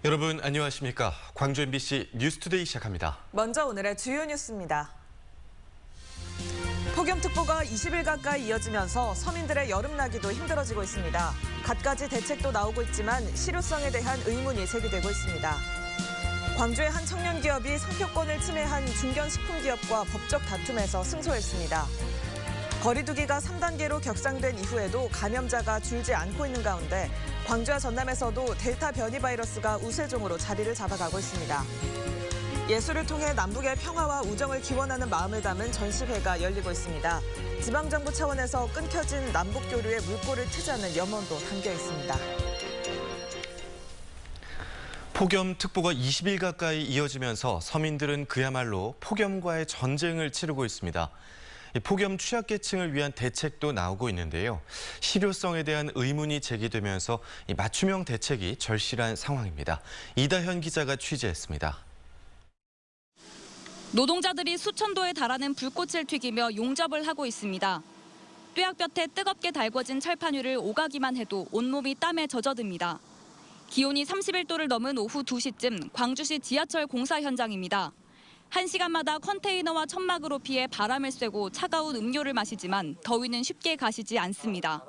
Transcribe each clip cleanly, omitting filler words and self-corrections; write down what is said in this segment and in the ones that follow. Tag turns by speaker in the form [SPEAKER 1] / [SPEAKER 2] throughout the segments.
[SPEAKER 1] 여러분 안녕하십니까? 광주 MBC 뉴스투데이 시작합니다.
[SPEAKER 2] 먼저 오늘의 주요 뉴스입니다. 폭염특보가 20일 가까이 이어지면서 서민들의 여름나기도 힘들어지고 있습니다. 갖가지 대책도 나오고 있지만 실효성에 대한 의문이 제기되고 있습니다. 광주의 한 청년 기업이 상표권을 침해한 중견식품기업과 법적 다툼에서 승소했습니다. 거리두기가 3단계로 격상된 이후에도 감염자가 줄지 않고 있는 가운데 광주와 전남에서도 델타 변이 바이러스가 우세종으로 자리를 잡아가고 있습니다. 예술을 통해 남북의 평화와 우정을 기원하는 마음을 담은 전시회가 열리고 있습니다. 지방정부 차원에서 끊겨진 남북교류의 물꼬를 트자는 염원도 담겨 있습니다.
[SPEAKER 1] 폭염특보가 20일 가까이 이어지면서 서민들은 그야말로 폭염과의 전쟁을 치르고 있습니다. 폭염 취약계층을 위한 대책도 나오고 있는데요. 실효성에 대한 의문이 제기되면서 맞춤형 대책이 절실한 상황입니다. 이다현 기자가 취재했습니다.
[SPEAKER 3] 노동자들이 수천 도에 달하는 불꽃을 튀기며 용접을 하고 있습니다. 뙤약볕에 뜨겁게 달궈진 철판위를 오가기만 해도 온몸이 땀에 젖어듭니다. 기온이 31도를 넘은 오후 2시쯤 광주시 지하철 공사 현장입니다. 1시간마다 컨테이너와 천막으로 피해 바람을 쐬고 차가운 음료를 마시지만 더위는 쉽게 가시지 않습니다.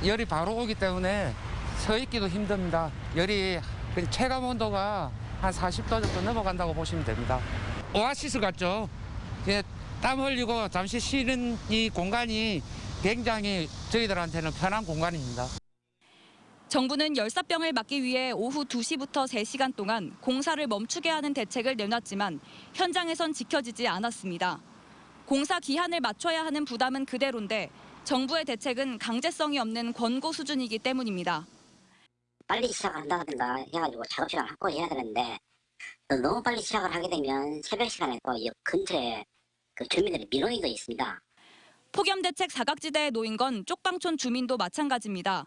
[SPEAKER 4] 열이 바로 오기 때문에 서 있기도 힘듭니다. 열이 체감 온도가 한 40도 정도 넘어간다고 보시면 됩니다. 오아시스 같죠? 땀 흘리고 잠시 쉬는 이 공간이 굉장히 저희들한테는 편한 공간입니다.
[SPEAKER 3] 정부는 열사병을 막기 위해 오후 2시부터 3시간 동안 공사를 멈추게 하는 대책을 내놨지만 현장에선 지켜지지 않았습니다. 공사 기한을 맞춰야 하는 부담은 그대로인데 정부의 대책은 강제성이 없는 권고 수준이기 때문입니다.
[SPEAKER 5] 빨리 시작한다든가 해가지고 작업시간 확보해야 되는데 너무 빨리 시작을 하게 되면 새벽 시간에 또 근처에 주민들의 민원이 또 있습니다.
[SPEAKER 3] 폭염 대책 사각지대에 놓인 건 쪽방촌 주민도 마찬가지입니다.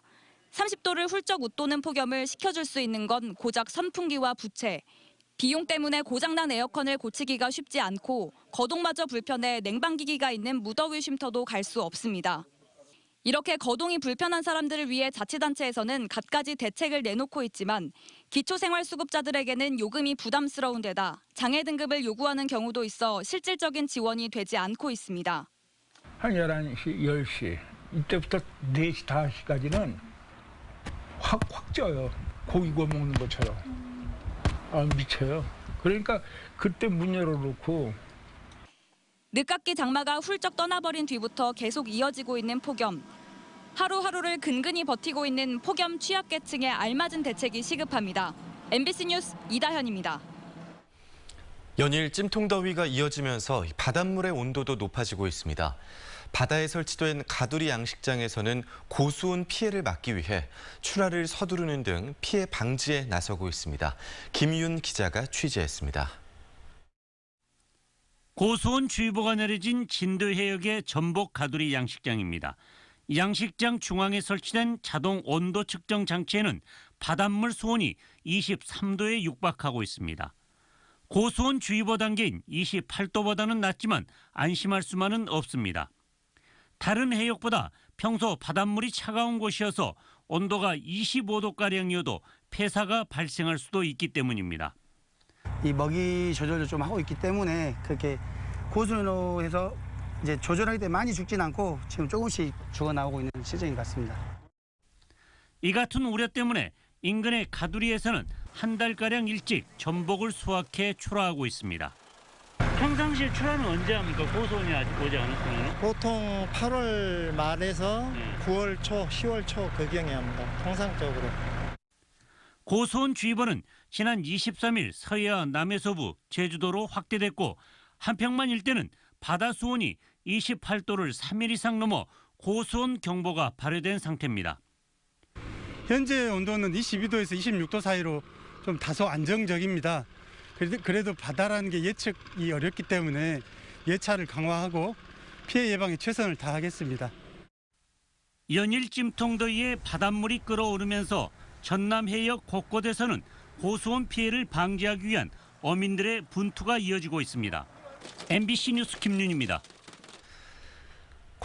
[SPEAKER 3] 30도를 훌쩍 웃도는 폭염을 식혀줄 수 있는 건 고작 선풍기와 부채. 비용 때문에 고장난 에어컨을 고치기가 쉽지 않고 거동마저 불편해 냉방기기가 있는 무더위 쉼터도 갈 수 없습니다. 이렇게 거동이 불편한 사람들을 위해 자치단체에서는 갖가지 대책을 내놓고 있지만 기초생활수급자들에게는 요금이 부담스러운 데다 장애 등급을 요구하는 경우도 있어 실질적인 지원이 되지 않고 있습니다.
[SPEAKER 6] 한 11시, 10시 이때부터 4시, 5시까지는 확 쪄요. 고기 구워 먹는 것처럼. 미쳐요. 그러니까 그때 문 열어놓고.
[SPEAKER 3] 늦깎이 장마가 훌쩍 떠나버린 뒤부터 계속 이어지고 있는 폭염. 하루하루를 근근히 버티고 있는 폭염 취약계층에 알맞은 대책이 시급합니다. MBC 뉴스 이다현입니다.
[SPEAKER 1] 연일 찜통더위가 이어지면서 바닷물의 온도도 높아지고 있습니다. 바다에 설치된 가두리 양식장에서는 고수온 피해를 막기 위해 출하를 서두르는 등 피해 방지에 나서고 있습니다. 김윤 기자가 취재했습니다.
[SPEAKER 7] 고수온 주의보가 내려진 진도 해역의 전복 가두리 양식장입니다. 양식장 중앙에 설치된 자동 온도 측정 장치에는 바닷물 수온이 23도에 육박하고 있습니다. 고수온 주의보 단계인 28도보다는 낮지만 안심할 수만은 없습니다. 다른 해역보다 평소 바닷물이 차가운 곳이어서 온도가 25도가량이어도 폐사가 발생할 수도 있기 때문입니다.
[SPEAKER 8] 이 먹이 조절을 좀 하고 있기 때문에 그렇게 고수온에서 이제 조절하기 때문에 많이 죽진 않고 지금 조금씩 죽어나오고 있는 실정인 것 같습니다.
[SPEAKER 7] 이 같은 우려 때문에 인근의 가두리에서는 한 달가량 일찍 전복을 수확해 출하하고 있습니다. 평상시에 출하는 언제 합니까? 고수온이 아직 오지 않았으면?
[SPEAKER 9] 보통 8월 말에서 9월 초, 10월 초 그 경에 합니다. 통상적으로.
[SPEAKER 7] 고수온 주의보는 지난 23일 서해와 남해서부, 제주도로 확대됐고 한평만 일대는 바다 수온이 28도를 3일 이상 넘어 고수온 경보가 발효된 상태입니다.
[SPEAKER 10] 현재 온도는 22도에서 26도 사이로 좀 다소 안정적입니다. 그래도 바다라는 게 예측이 어렵기 때문에 예찰을 강화하고 피해 예방에 최선을 다하겠습니다.
[SPEAKER 7] 연일 찜통더위에 바닷물이 끓어오르면서 전남 해역 곳곳에서는 고수온 피해를 방지하기 위한 어민들의 분투가 이어지고 있습니다. MBC 뉴스 김윤입니다.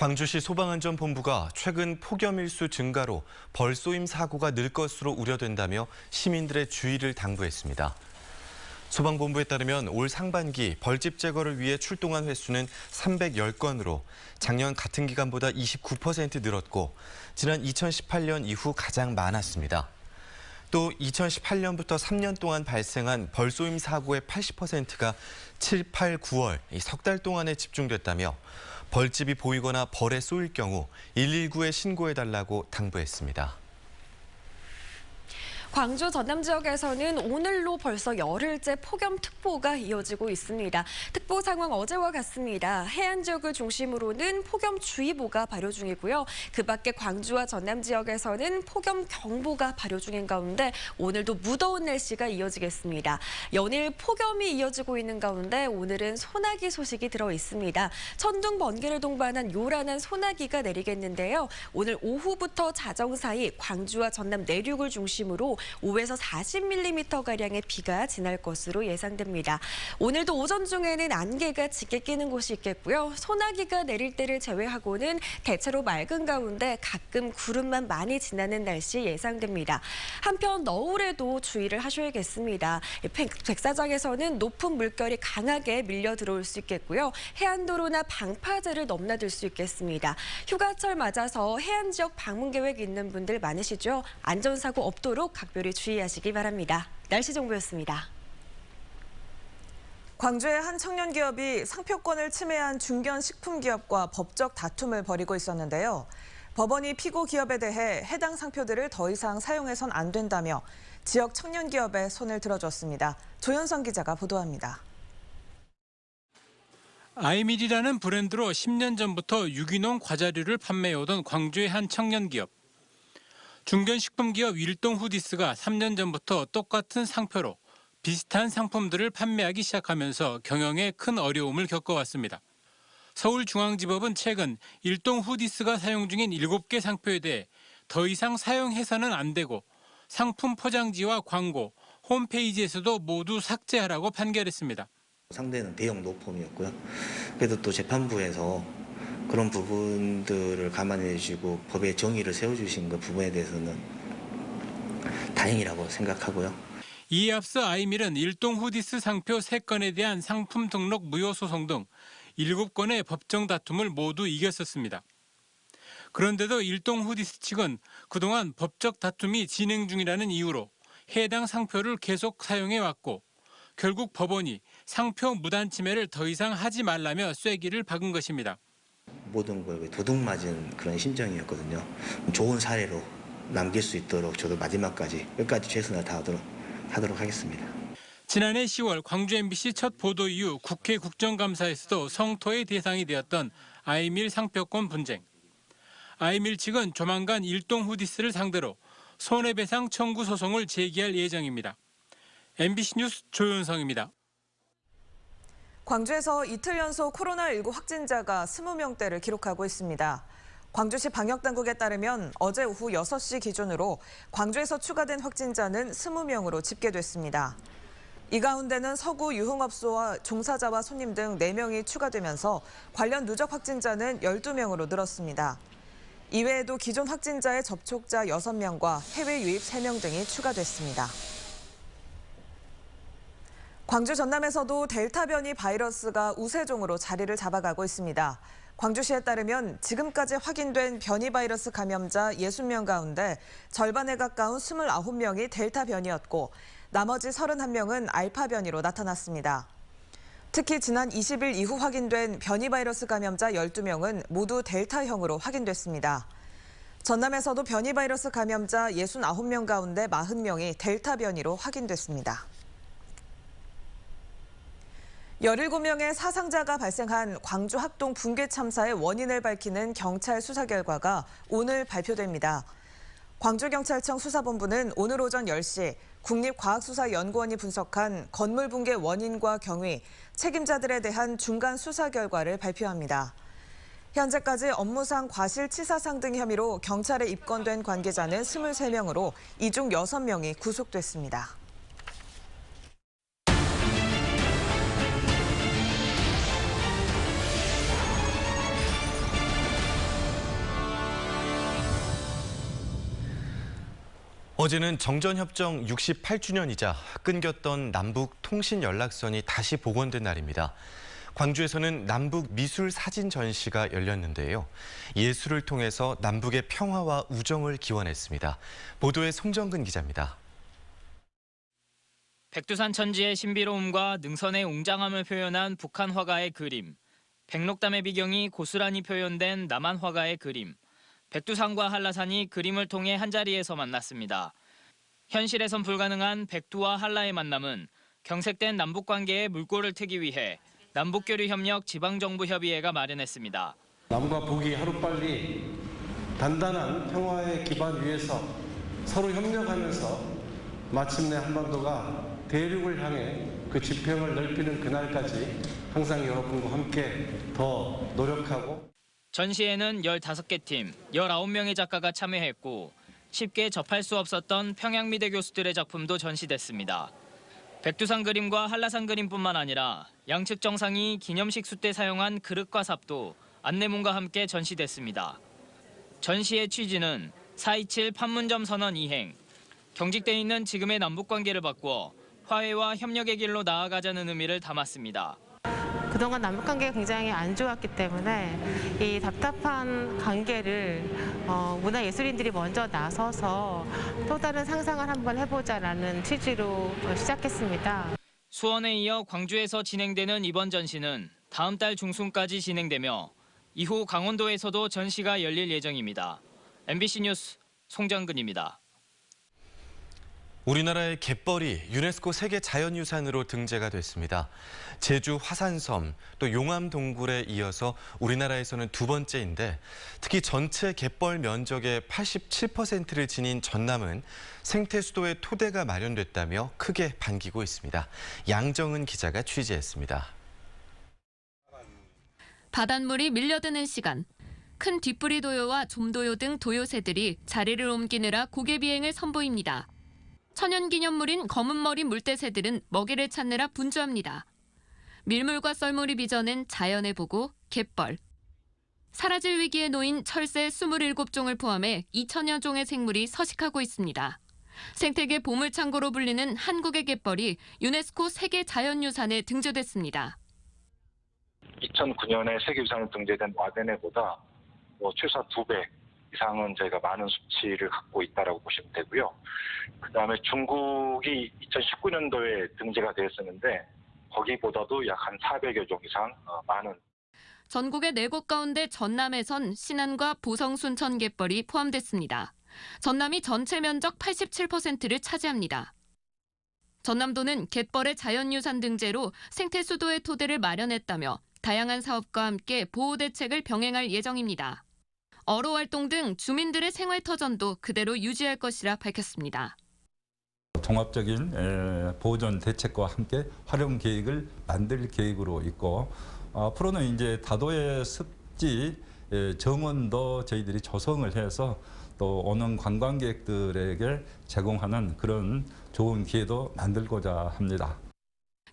[SPEAKER 1] 광주시 소방안전본부가 최근 폭염 일수 증가로 벌쏘임 사고가 늘 것으로 우려된다며 시민들의 주의를 당부했습니다. 소방본부에 따르면 올 상반기 벌집 제거를 위해 출동한 횟수는 310건으로 작년 같은 기간보다 29% 늘었고 지난 2018년 이후 가장 많았습니다. 또 2018년부터 3년 동안 발생한 벌쏘임 사고의 80%가 7, 8, 9월 석 달 동안에 집중됐다며 벌집이 보이거나 벌에 쏘일 경우 119에 신고해달라고 당부했습니다.
[SPEAKER 11] 광주 전남 지역에서는 오늘로 벌써 열흘째 폭염특보가 이어지고 있습니다. 특보 상황 어제와 같습니다. 해안 지역을 중심으로는 폭염주의보가 발효 중이고요. 그 밖에 광주와 전남 지역에서는 폭염경보가 발효 중인 가운데 오늘도 무더운 날씨가 이어지겠습니다. 연일 폭염이 이어지고 있는 가운데 오늘은 소나기 소식이 들어 있습니다. 천둥, 번개를 동반한 요란한 소나기가 내리겠는데요. 오늘 오후부터 자정 사이 광주와 전남 내륙을 중심으로 5에서 40mm가량의 비가 지날 것으로 예상됩니다. 오늘도 오전 중에는 안개가 짙게 끼는 곳이 있겠고요. 소나기가 내릴 때를 제외하고는 대체로 맑은 가운데 가끔 구름만 많이 지나는 날씨 예상됩니다. 한편 너울에도 주의를 하셔야겠습니다. 백사장에서는 높은 물결이 강하게 밀려 들어올 수 있겠고요. 해안도로나 방파제를 넘나들 수 있겠습니다. 휴가철 맞아서 해안 지역 방문 계획 있는 분들 많으시죠? 안전사고 없도록 각별히 주의하시기 바랍니다. 날씨 정보였습니다.
[SPEAKER 2] 광주의 한 청년 기업이 상표권을 침해한 중견 식품기업과 법적 다툼을 벌이고 있었는데요. 법원이 피고 기업에 대해 해당 상표들을 더 이상 사용해선 안 된다며 지역 청년 기업에 손을 들어줬습니다. 조현성 기자가 보도합니다.
[SPEAKER 12] 아이밀이라는 브랜드로 10년 전부터 유기농 과자류를 판매해오던 광주의 한 청년 기업. 중견식품기업 일동후디스가 3년 전부터 똑같은 상표로 비슷한 상품들을 판매하기 시작하면서 경영에 큰 어려움을 겪어왔습니다. 서울중앙지법은 최근 일동후디스가 사용 중인 7개 상표에 대해 더 이상 사용해서는 안 되고 상품 포장지와 광고, 홈페이지에서도 모두 삭제하라고 판결했습니다.
[SPEAKER 13] 상대는 대형 로펌이었고요. 그래도 또 재판부에서 그런 부분들을 감안해 주시고 법의 정의를 세워주신 그 부분에 대해서는 다행이라고 생각하고요.
[SPEAKER 12] 이에 앞서 아이밀은 일동후디스 상표 3건에 대한 상품 등록 무효 소송 등 7건의 법정 다툼을 모두 이겼었습니다. 그런데도 일동후디스 측은 그동안 법적 다툼이 진행 중이라는 이유로 해당 상표를 계속 사용해왔고 결국 법원이 상표 무단 침해를 더 이상 하지 말라며 쐐기를 박은 것입니다.
[SPEAKER 13] 모든 거에 도둑맞은 그런 심정이었거든요. 좋은 사례로 남길 수 있도록 저도 마지막까지 끝까지 최선을 다하도록 하겠습니다.
[SPEAKER 12] 지난해 10월 광주 MBC 첫 보도 이후 국회 국정감사에서도 성토의 대상이 되었던 아이밀 상표권 분쟁. 아이밀 측은 조만간 일동후디스를 상대로 손해배상 청구 소송을 제기할 예정입니다. MBC 뉴스 조윤성입니다.
[SPEAKER 2] 광주에서 이틀 연속 코로나19 확진자가 20명대를 기록하고 있습니다. 광주시 방역당국에 따르면 어제 오후 6시 기준으로 광주에서 추가된 확진자는 20명으로 집계됐습니다. 이 가운데는 서구 유흥업소와 종사자와 손님 등 4명이 추가되면서 관련 누적 확진자는 12명으로 늘었습니다. 이외에도 기존 확진자의 접촉자 6명과 해외 유입 3명 등이 추가됐습니다. 광주 전남에서도 델타 변이 바이러스가 우세종으로 자리를 잡아가고 있습니다. 광주시에 따르면 지금까지 확인된 변이 바이러스 감염자 60명 가운데 절반에 가까운 29명이 델타 변이였고 나머지 31명은 알파 변이로 나타났습니다. 특히 지난 20일 이후 확인된 변이 바이러스 감염자 12명은 모두 델타형으로 확인됐습니다. 전남에서도 변이 바이러스 감염자 69명 가운데 40명이 델타 변이로 확인됐습니다. 17명의 사상자가 발생한 광주 학동 붕괴 참사의 원인을 밝히는 경찰 수사 결과가 오늘 발표됩니다. 광주경찰청 수사본부는 오늘 오전 10시 국립과학수사연구원이 분석한 건물 붕괴 원인과 경위, 책임자들에 대한 중간 수사 결과를 발표합니다. 현재까지 업무상 과실치사상 등 혐의로 경찰에 입건된 관계자는 23명으로 이 중 6명이 구속됐습니다.
[SPEAKER 1] 어제는 정전협정 68주년이자 끊겼던 남북 통신 연락선이 다시 복원된 날입니다. 광주에서는 남북 미술 사진 전시가 열렸는데요. 예술을 통해서 남북의 평화와 우정을 기원했습니다. 보도에 송정근 기자입니다.
[SPEAKER 14] 백두산 천지의 신비로움과 능선의 웅장함을 표현한 북한 화가의 그림, 백록담의 비경이 고스란히 표현된 남한 화가의 그림, 백두산과 한라산이 그림을 통해 한자리에서 만났습니다. 현실에선 불가능한 백두와 한라의 만남은 경색된 남북관계의 물꼬를 트기 위해 남북교류협력 지방정부협의회가 마련했습니다.
[SPEAKER 15] 남과 북이 하루빨리 단단한 평화의 기반 위에서 서로 협력하면서 마침내 한반도가 대륙을 향해 그 지평을 넓히는 그날까지 항상 여러분과 함께 더 노력하고.
[SPEAKER 14] 전시회는 15개 팀, 19명의 작가가 참여했고 쉽게 접할 수 없었던 평양미대 교수들의 작품도 전시됐습니다. 백두산 그림과 한라산 그림뿐만 아니라 양측 정상이 기념식 숫때 사용한 그릇과 삽도 안내문과 함께 전시됐습니다. 전시의 취지는 4.27 판문점 선언 이행, 경직돼 있는 지금의 남북관계를 바꾸어 화해와 협력의 길로 나아가자는 의미를 담았습니다.
[SPEAKER 16] 그동안 남북관계가 굉장히 안 좋았기 때문에 이 답답한 관계를 문화예술인들이 먼저 나서서 또 다른 상상을 한번 해보자라는 취지로 시작했습니다.
[SPEAKER 14] 수원에 이어 광주에서 진행되는 이번 전시는 다음 달 중순까지 진행되며 이후 강원도에서도 전시가 열릴 예정입니다. MBC 뉴스 송정근입니다.
[SPEAKER 1] 우리나라의 갯벌이 유네스코 세계 자연유산으로 등재가 됐습니다. 제주 화산섬, 또 용암 동굴에 이어서 우리나라에서는 두 번째인데 특히 전체 갯벌 면적의 87%를 지닌 전남은 생태 수도의 토대가 마련됐다며 크게 반기고 있습니다. 양정은 기자가 취재했습니다.
[SPEAKER 17] 바닷물이 밀려드는 시간. 큰 뒷부리 도요와 좀도요 등 도요새들이 자리를 옮기느라 고개 비행을 선보입니다. 천연기념물인 검은머리 물대새들은 먹이를 찾느라 분주합니다. 밀물과 썰물이 빚어낸 자연의 보고 갯벌. 사라질 위기에 놓인 철새 27종을 포함해 2천여 종의 생물이 서식하고 있습니다. 생태계 보물창고로 불리는 한국의 갯벌이 유네스코 세계 자연유산에 등재됐습니다.
[SPEAKER 18] 2009년에 세계유산에 등재된 와데네보다 최소 2배 이상은 저희가 많은 수치를 갖고 있다라고 보시면 되고요. 그다음에 중국이 2019년도에 등재가 되었었는데 거기보다도 약 한 400여 종 이상 많은.
[SPEAKER 17] 전국의 4곳 가운데 전남에선 신안과 보성 순천 갯벌이 포함됐습니다. 전남이 전체 면적 87%를 차지합니다. 전남도는 갯벌의 자연유산 등재로 생태 수도의 토대를 마련했다며 다양한 사업과 함께 보호 대책을 병행할 예정입니다. 어로 활동 등 주민들의 생활 터전도 그대로 유지할 것이라 밝혔습니다.
[SPEAKER 19] 종합적인 보존 대책과 함께 활용 계획을 만들 계획으로 있고 앞으로는 이제 다도의 습지 정원도 저희들이 조성을 해서 또 오는 관광객들에게 제공하는 그런 좋은 기회도 만들고자 합니다.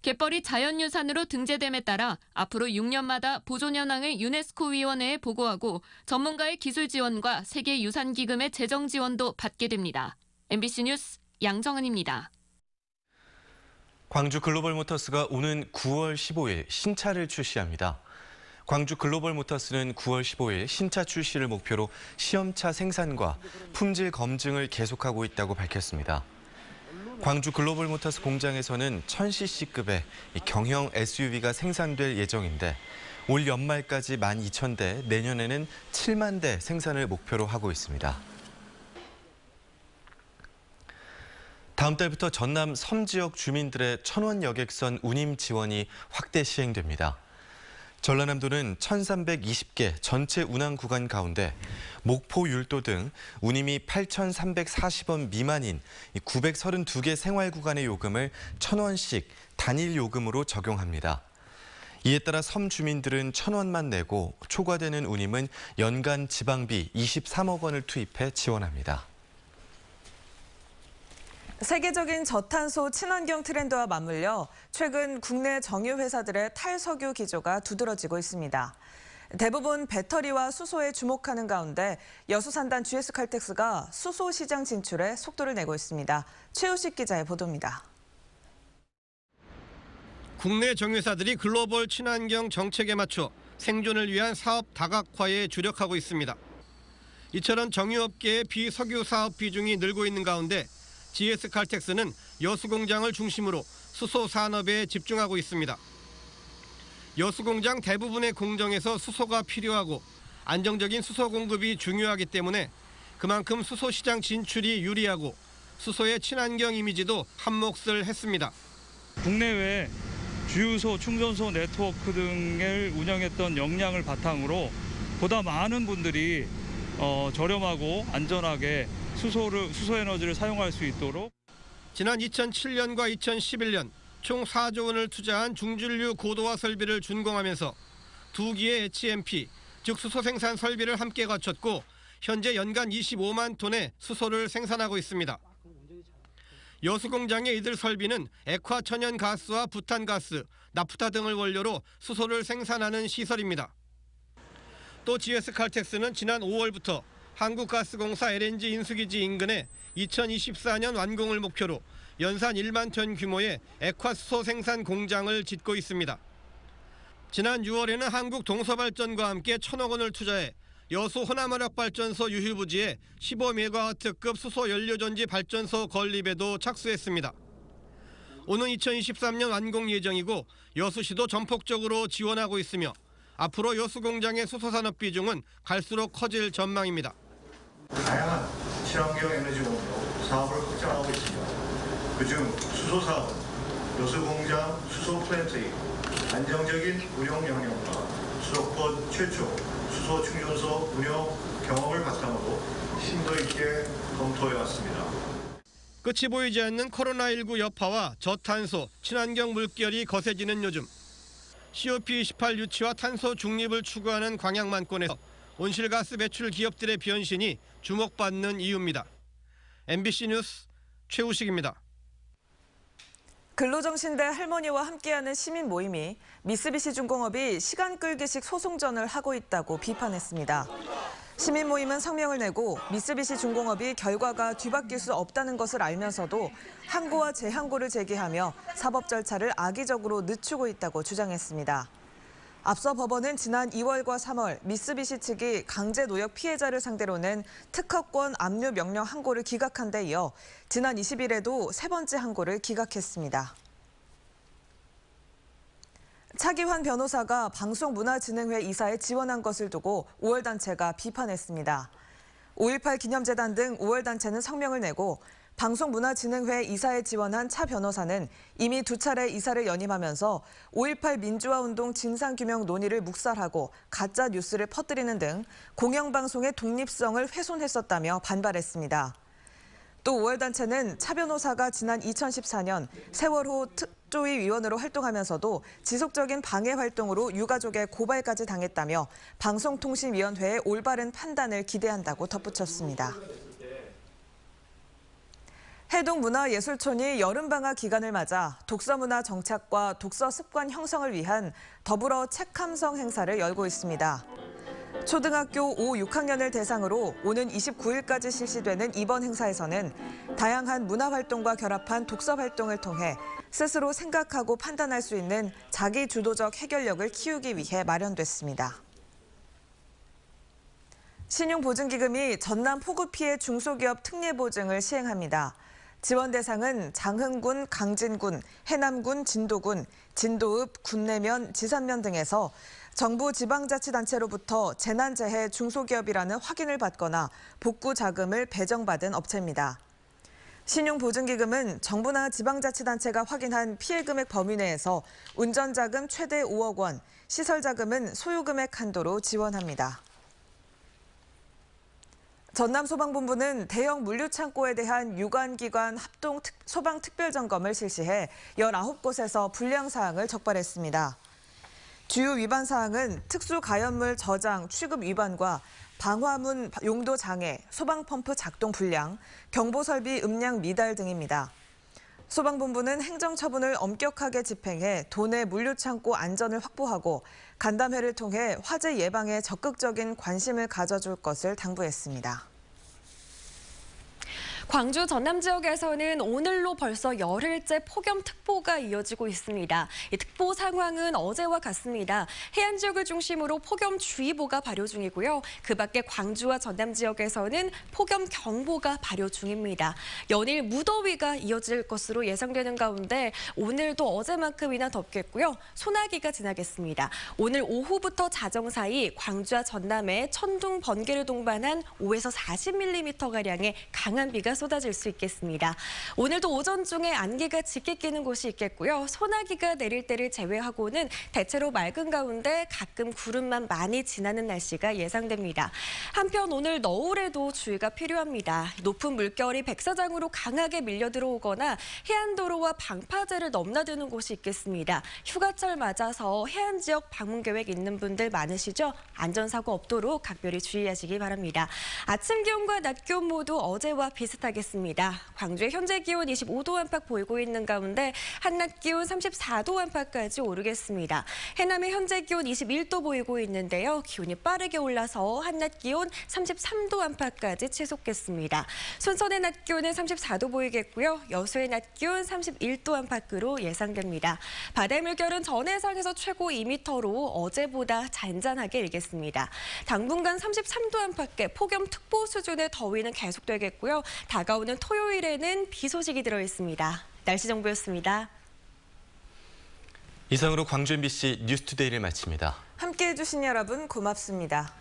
[SPEAKER 17] 갯벌이 자연유산으로 등재됨에 따라 앞으로 6년마다 보존 현황을 유네스코 위원회에 보고하고 전문가의 기술 지원과 세계유산기금의 재정 지원도 받게 됩니다. MBC 뉴스 양정은입니다.
[SPEAKER 1] 광주 글로벌모터스가 오는 9월 15일 신차를 출시합니다. 광주 글로벌모터스는 9월 15일 신차 출시를 목표로 시험차 생산과 품질 검증을 계속하고 있다고 밝혔습니다. 광주 글로벌모터스 공장에서는 1000cc급의 경형 SUV가 생산될 예정인데 올 연말까지 12,000대, 내년에는 7만 대 생산을 목표로 하고 있습니다. 다음 달부터 전남 섬 지역 주민들의 천원 여객선 운임 지원이 확대 시행됩니다. 전라남도는 1,320개 전체 운항 구간 가운데 목포, 율도 등 운임이 8,340원 미만인 932개 생활 구간의 요금을 1,000원씩 단일 요금으로 적용합니다. 이에 따라 섬 주민들은 1,000원만 내고 초과되는 운임은 연간 지방비 23억 원을 투입해 지원합니다.
[SPEAKER 2] 세계적인 저탄소 친환경 트렌드와 맞물려 최근 국내 정유 회사들의 탈석유 기조가 두드러지고 있습니다. 대부분 배터리와 수소에 주목하는 가운데 여수산단 GS칼텍스가 수소 시장 진출에 속도를 내고 있습니다. 최우식 기자의 보도입니다.
[SPEAKER 20] 국내 정유사들이 글로벌 친환경 정책에 맞춰 생존을 위한 사업 다각화에 주력하고 있습니다. 이처럼 정유업계의 비석유 사업 비중이 늘고 있는 가운데 GS칼텍스는 여수 공장을 중심으로 수소 산업에 집중하고 있습니다. 여수 공장 대부분의 공정에서 수소가 필요하고 안정적인 수소 공급이 중요하기 때문에 그만큼 수소 시장 진출이 유리하고 수소의 친환경 이미지도 한몫을 했습니다.
[SPEAKER 21] 국내외 주유소, 충전소 네트워크 등을 운영했던 역량을 바탕으로 보다 많은 분들이 저렴하고 안전하게 수소 에너지를 사용할 수 있도록
[SPEAKER 20] 지난 2007년과 2011년 총 4조 원을 투자한 중진류 고도화 설비를 준공하면서 2기의 HMP, 즉 수소 생산 설비를 함께 갖췄고 현재 연간 25만 톤의 수소를 생산하고 있습니다. 여수 공장의 이들 설비는 액화 천연가스와 부탄가스, 나프타 등을 원료로 수소를 생산하는 시설입니다. 또 GS칼텍스는 지난 5월부터 한국가스공사 LNG 인수기지 인근에 2024년 완공을 목표로 연산 1만 톤 규모의 액화수소 생산 공장을 짓고 있습니다. 지난 6월에는 한국동서발전과 함께 1,000억 원을 투자해 여수 호남화력발전소 유휴부지에 15메가와트급 수소 연료전지 발전소 건립에도 착수했습니다. 오는 2023년 완공 예정이고 여수시도 전폭적으로 지원하고 있으며 앞으로 여수 공장의 수소산업 비중은 갈수록 커질 전망입니다.
[SPEAKER 22] 다양한 친환경 에너지 공급 사업을 확장하고 있으며 그중 수소 사업은 여수 공장 수소 플랜트의 안정적인 운영 역량과 수도권 최초 수소 충전소 운영 경험을 바탕으로 심도 있게 검토해 왔습니다.
[SPEAKER 20] 끝이 보이지 않는 코로나19 여파와 저탄소, 친환경 물결이 거세지는 요즘 COP28 유치와 탄소 중립을 추구하는 광양만권에서 온실가스 배출 기업들의 변신이 주목받는 이유입니다. MBC 뉴스 최우식입니다.
[SPEAKER 2] 근로정신대 할머니와 함께하는 시민 모임이 미쓰비시 중공업이 시간 끌기식 소송전을 하고 있다고 비판했습니다. 시민 모임은 성명을 내고 미쓰비시 중공업이 결과가 뒤바뀔 수 없다는 것을 알면서도 항고와 재항고를 제기하며 사법 절차를 악의적으로 늦추고 있다고 주장했습니다. 앞서 법원은 지난 2월과 3월 미쓰비시 측이 강제 노역 피해자를 상대로 낸 특허권 압류 명령 항고를 기각한 데 이어 지난 20일에도 세 번째 항고를 기각했습니다. 차기환 변호사가 방송문화진흥회 이사에 지원한 것을 두고 5월 단체가 비판했습니다. 5.18 기념재단 등 5월 단체는 성명을 내고 방송문화진흥회 이사에 지원한 차 변호사는 이미 2차례 이사를 연임하면서 5.18 민주화운동 진상규명 논의를 묵살하고 가짜 뉴스를 퍼뜨리는 등 공영방송의 독립성을 훼손했었다며 반발했습니다. 또 5월 단체는 차 변호사가 지난 2014년 세월호 특조위 위원으로 활동하면서도 지속적인 방해 활동으로 유가족의 고발까지 당했다며 방송통신위원회의 올바른 판단을 기대한다고 덧붙였습니다. 해동문화예술촌이 여름방학 기간을 맞아 독서문화 정착과 독서 습관 형성을 위한 더불어 책함성 행사를 열고 있습니다. 초등학교 5, 6학년을 대상으로 오는 29일까지 실시되는 이번 행사에서는 다양한 문화활동과 결합한 독서활동을 통해 스스로 생각하고 판단할 수 있는 자기주도적 해결력을 키우기 위해 마련됐습니다. 신용보증기금이 전남 폭우 피해 중소기업 특례보증을 시행합니다. 지원 대상은 장흥군, 강진군, 해남군, 진도군, 진도읍, 군내면, 지산면 등에서 정부 지방자치단체로부터 재난재해 중소기업이라는 확인을 받거나 복구 자금을 배정받은 업체입니다. 신용보증기금은 정부나 지방자치단체가 확인한 피해금액 범위 내에서 운전자금 최대 5억 원, 시설자금은 소요금액 한도로 지원합니다. 전남소방본부는 대형 물류창고에 대한 유관기관 합동 소방특별점검을 실시해 19곳에서 불량사항을 적발했습니다. 주요 위반 사항은 특수가연물 저장, 취급 위반과 방화문 용도 장애, 소방펌프 작동 불량, 경보설비 음량 미달 등입니다. 소방본부는 행정처분을 엄격하게 집행해 도내 물류창고 안전을 확보하고 간담회를 통해 화재 예방에 적극적인 관심을 가져줄 것을 당부했습니다.
[SPEAKER 11] 광주 전남 지역에서는 오늘로 벌써 열흘째 폭염특보가 이어지고 있습니다. 이 특보 상황은 어제와 같습니다. 해안 지역을 중심으로 폭염주의보가 발효 중이고요. 그 밖에 광주와 전남 지역에서는 폭염경보가 발효 중입니다. 연일 무더위가 이어질 것으로 예상되는 가운데 오늘도 어제만큼이나 덥겠고요. 소나기가 지나겠습니다. 오늘 오후부터 자정 사이 광주와 전남에 천둥, 번개를 동반한 5에서 40mm가량의 강한 비가 쏟아질 수 있겠습니다. 오늘도 오전 중에 안개가 짙게 끼는 곳이 있겠고요. 소나기가 내릴 때를 제외하고는 대체로 맑은 가운데 가끔 구름만 많이 지나는 날씨가 예상됩니다. 한편 오늘 너울에도 주의가 필요합니다. 높은 물결이 백사장으로 강하게 밀려 들어오거나 해안도로와 방파제를 넘나드는 곳이 있겠습니다. 휴가철 맞아서 해안 지역 방문 계획 있는 분들 많으시죠? 안전사고 없도록 각별히 주의하시기 바랍니다. 아침 기온과 낮 기온 모두 어제와 비슷하겠습니다. 광주의 현재 기온 25도 안팎 보이고 있는 가운데 한낮 기온 34도 안팎까지 오르겠습니다. 해남의 현재 기온 21도 보이고 있는데요. 기온이 빠르게 올라서 한낮 기온 33도 안팎까지 치솟겠습니다. 순천의 낮 기온은 34도 보이겠고요. 여수의 낮 기온 31도 안팎으로 예상됩니다. 바다의 물결은 전해상에서 최고 2m로 어제보다 잔잔하게 일겠습니다. 당분간 33도 안팎의 폭염특보 수준의 더위는 계속되겠고요. 다가오는 토요일에는 비 소식이 들어있습니다. 날씨 정보였습니다.
[SPEAKER 1] 이상으로 광주 MBC 뉴스투데이를 마칩니다.
[SPEAKER 2] 함께해 주신 여러분 고맙습니다.